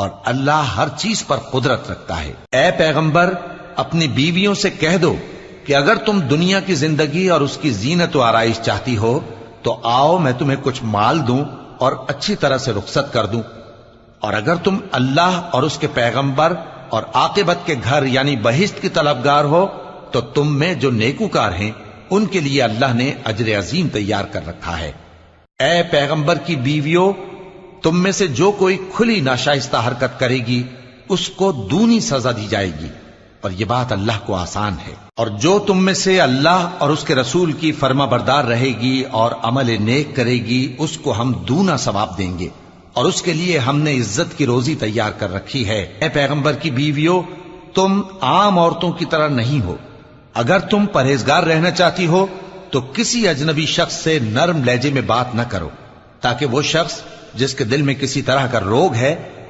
اور اللہ ہر چیز پر قدرت رکھتا ہے۔ اے پیغمبر، اپنی بیویوں سے کہہ دو کہ اگر تم دنیا کی زندگی اور اس کی زینت و آرائش چاہتی ہو تو آؤ میں تمہیں کچھ مال دوں اور اچھی طرح سے رخصت کر دوں، اور اگر تم اللہ اور اس کے پیغمبر اور عاقبت کے گھر یعنی بہشت کی طلبگار ہو تو تم میں جو نیکوکار ہیں ان کے لیے اللہ نے اجر عظیم تیار کر رکھا ہے۔ اے پیغمبر کی بیویوں، تم میں سے جو کوئی کھلی ناشائستہ حرکت کرے گی اس کو دونی سزا دی جائے گی، اور یہ بات اللہ کو آسان ہے۔ اور جو تم میں سے اللہ اور اس کے رسول کی فرما بردار رہے گی اور عمل نیک کرے گی اس کو ہم دونا ثواب دیں گے، اور اس کے لیے ہم نے عزت کی روزی تیار کر رکھی ہے۔ اے پیغمبر کی بیویوں، تم عام عورتوں کی طرح نہیں ہو۔ اگر تم پرہیزگار رہنا چاہتی ہو تو کسی اجنبی شخص سے نرم لہجے میں بات نہ کرو، تاکہ وہ شخص جس کے دل میں کسی طرح کا روگ ہے